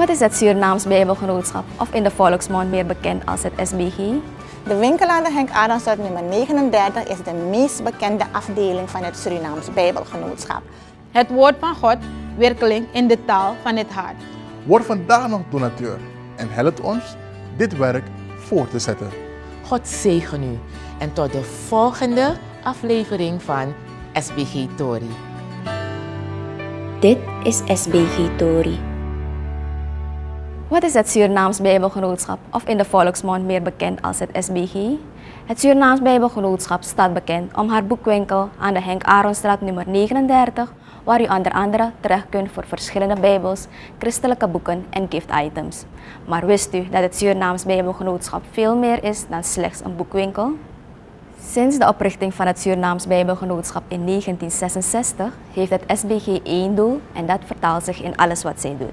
Wat is het Surinaams Bijbelgenootschap, of in de volksmond meer bekend als het SBG? De winkel aan de Henk Adamstraat nummer 39 is de meest bekende afdeling van het Surinaams Bijbelgenootschap. Het woord van God, werkelijk in de taal van het hart. Word vandaag nog donateur en helpt ons dit werk voor te zetten. God zegen u en tot de volgende aflevering van SBG Tori. Dit is SBG Tori. Wat is het Surinaams Bijbelgenootschap, of in de volksmond meer bekend als het SBG? Het Surinaams Bijbelgenootschap staat bekend om haar boekwinkel aan de Henk Adamstraat nummer 39, waar u onder andere terecht kunt voor verschillende Bijbels, christelijke boeken en gift items. Maar wist u dat het Surinaams Bijbelgenootschap veel meer is dan slechts een boekwinkel? Sinds de oprichting van het Surinaams Bijbelgenootschap in 1966 heeft het SBG één doel en dat vertaalt zich in alles wat zij doet.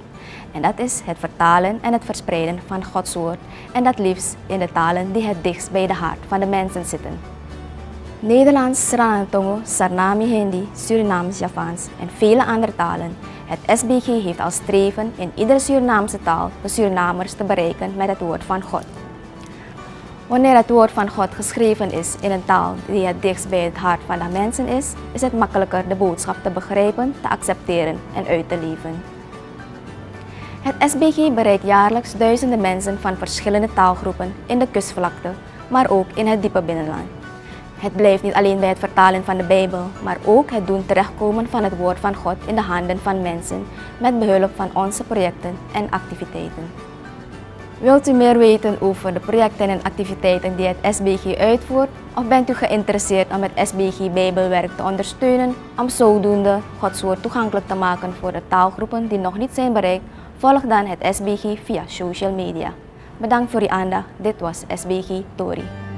En dat is het vertalen en het verspreiden van Gods woord en dat liefst in de talen die het dichtst bij de hart van de mensen zitten. Nederlands, Sranan-Tongo, Sarnami Hindi, Surinaams, Javaans en vele andere talen. Het SBG heeft als streven in iedere Surinaamse taal de Surinamers te bereiken met het woord van God. Wanneer het woord van God geschreven is in een taal die het dichtst bij het hart van de mensen is het makkelijker de boodschap te begrijpen, te accepteren en uit te leven. Het SBG bereikt jaarlijks duizenden mensen van verschillende taalgroepen in de kustvlakte, maar ook in het diepe binnenland. Het blijft niet alleen bij het vertalen van de Bijbel, maar ook het doen terechtkomen van het woord van God in de handen van mensen met behulp van onze projecten en activiteiten. Wilt u meer weten over de projecten en activiteiten die het SBG uitvoert, of bent u geïnteresseerd om het SBG Bijbelwerk te ondersteunen om zodoende Gods woord toegankelijk te maken voor de taalgroepen die nog niet zijn bereikt? Volg dan het SBG via social media. Bedankt voor uw aandacht. Dit was SBG Tori.